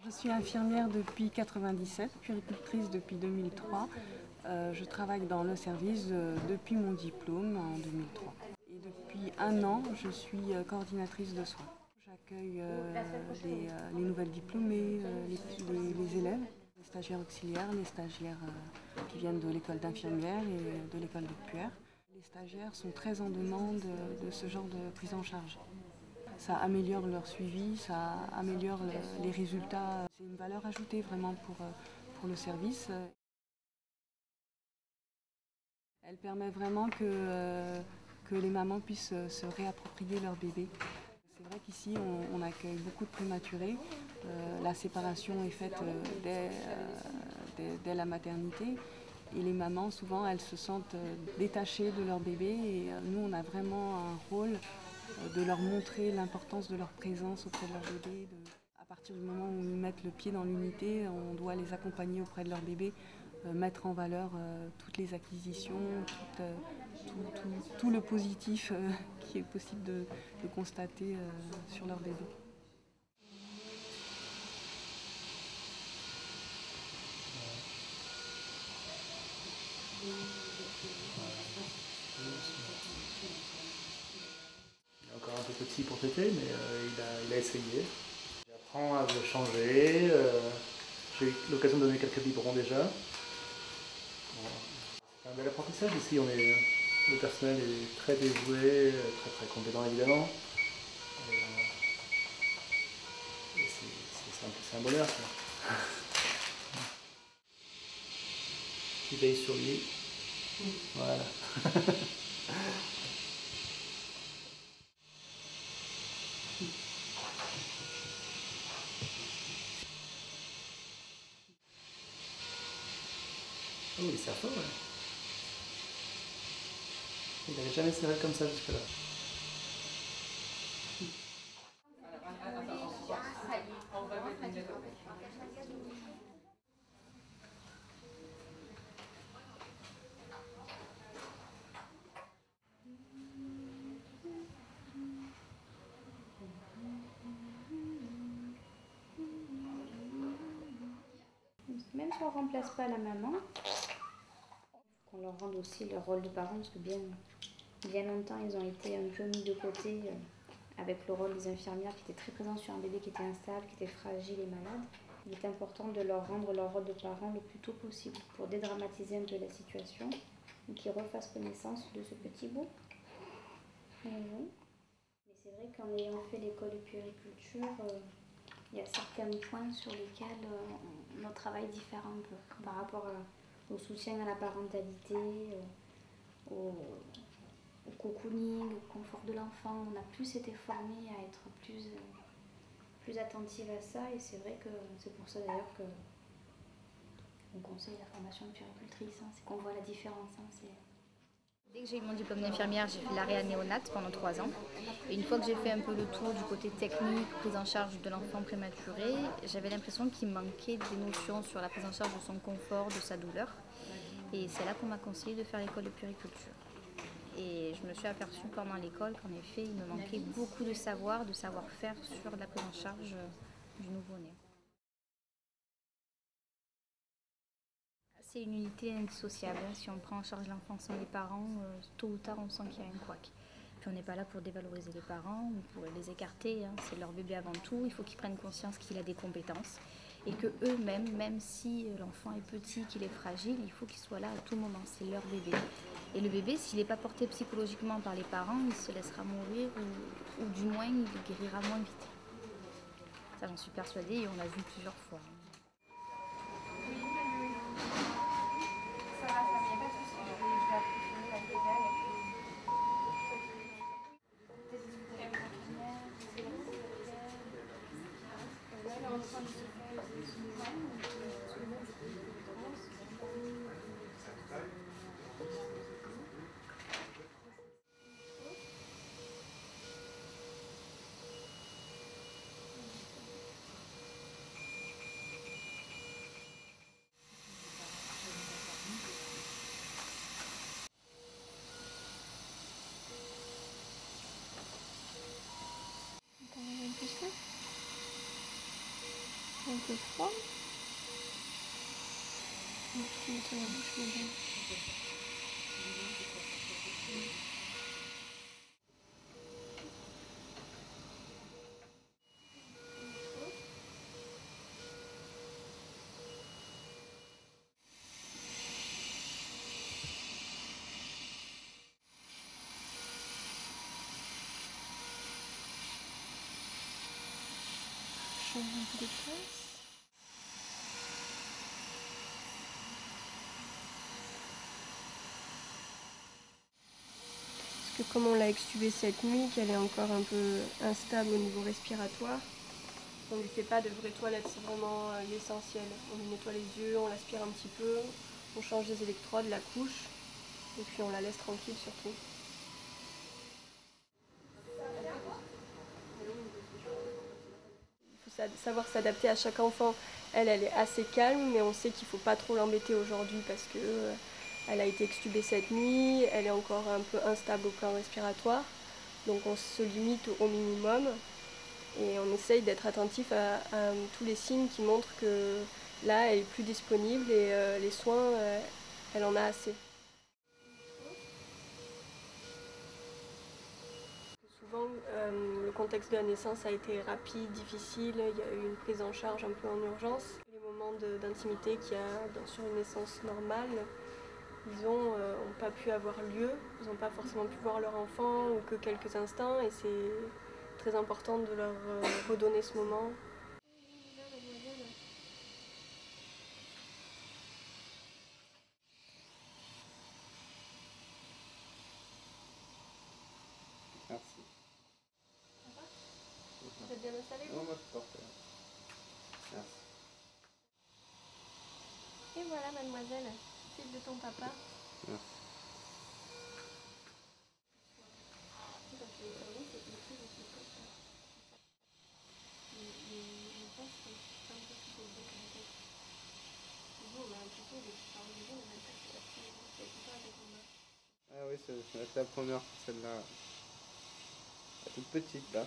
Je suis infirmière depuis 1997, puéricultrice depuis 2003. Je travaille dans le service depuis mon diplôme en 2003. Et depuis un an, je suis coordinatrice de soins. J'accueille les nouvelles diplômées, les élèves, les stagiaires auxiliaires, les stagiaires qui viennent de l'école d'infirmière et de l'école de puère. Les stagiaires sont très en demande de ce genre de prise en charge. Ça améliore leur suivi, ça améliore les résultats. C'est une valeur ajoutée vraiment pour le service. Elle permet vraiment que les mamans puissent se réapproprier leur bébé. C'est vrai qu'ici on accueille beaucoup de prématurés. La séparation est faite dès la maternité. Et les mamans, souvent, elles se sentent détachées de leur bébé. Et nous, on a vraiment un rôle de leur montrer l'importance de leur présence auprès de leur bébé. À partir du moment où ils mettent le pied dans l'unité, on doit les accompagner auprès de leur bébé, mettre en valeur toutes les acquisitions, tout le positif qui est possible de constater sur leur bébé. Il est encore un peu petit pour téter, mais il a essayé. J'apprends à le changer. J'ai eu l'occasion de donner quelques biberons déjà. Bon, c'est un bel apprentissage ici. Le personnel est très dévoué, très très compétent évidemment. Et c'est un bonheur. Quoi. Qui veille sur lui. Voilà. Oh, il serre fort, ouais. Il n'avait jamais serré comme ça jusque-là. Même si on ne remplace pas la maman, qu'on leur rende aussi leur rôle de parent, parce que bien longtemps ils ont été un peu mis de côté avec le rôle des infirmières qui étaient très présents sur un bébé qui était instable, qui était fragile et malade. Il est important de leur rendre leur rôle de parent le plus tôt possible pour dédramatiser un peu la situation et qu'ils refassent connaissance de ce petit bout. Mais c'est vrai qu'en ayant fait l'école de puériculture, il y a certains points sur lesquels notre travail diffère un peu par rapport au soutien à la parentalité, au cocooning, au confort de l'enfant. On a plus été formés à être plus attentive à ça et c'est vrai que c'est pour ça d'ailleurs qu'on conseille la formation de puéricultrice, c'est qu'on voit la différence. Dès que j'ai eu mon diplôme d'infirmière, j'ai fait l'arrêt à néonate pendant 3 ans. Et une fois que j'ai fait un peu le tour du côté technique, prise en charge de l'enfant prématuré, j'avais l'impression qu'il me manquait des notions sur la prise en charge de son confort, de sa douleur. Et c'est là qu'on m'a conseillé de faire l'école de puériculture. Et je me suis aperçue pendant l'école qu'en effet, il me manquait beaucoup de savoir-faire sur la prise en charge du nouveau-né. C'est une unité indissociable. Si on prend en charge l'enfant sans les parents, tôt ou tard, on sent qu'il y a un couac. Puis on n'est pas là pour dévaloriser les parents ou pour les écarter. C'est leur bébé avant tout. Il faut qu'ils prennent conscience qu'il a des compétences et que eux-mêmes, même si l'enfant est petit, qu'il est fragile, il faut qu'il soit là à tout moment. C'est leur bébé. Et le bébé, s'il n'est pas porté psychologiquement par les parents, il se laissera mourir ou du moins il guérira moins vite. Ça, j'en suis persuadée et on l'a vu plusieurs fois. peu froid. Je vais mettre la bouche dedans. Change un peu de place. Parce que comme on l'a extubée cette nuit, qu'elle est encore un peu instable au niveau respiratoire, on ne lui fait pas de vraies toilettes, c'est vraiment l'essentiel. On lui nettoie les yeux, on l'aspire un petit peu, on change les électrodes, la couche, et puis on la laisse tranquille surtout. Il faut savoir s'adapter à chaque enfant. Elle est assez calme, mais on sait qu'il ne faut pas trop l'embêter aujourd'hui parce que elle a été extubée cette nuit, elle est encore un peu instable au plan respiratoire. Donc on se limite au minimum et on essaye d'être attentif à tous les signes qui montrent que là, elle est plus disponible et les soins, elle en a assez. Souvent, le contexte de la naissance a été rapide, difficile, il y a eu une prise en charge un peu en urgence. Les moments d'intimité qu'il y a sur une naissance normale, ils n'ont pas pu avoir lieu, ils n'ont pas forcément pu voir leur enfant ou que quelques instants et c'est très important de leur redonner ce moment. Merci. Vous êtes bien installé? Non, moi je porte. Merci. Et voilà mademoiselle, fille de ton papa. Merci. Ah oui, c'est la première, celle-là. La toute petite là.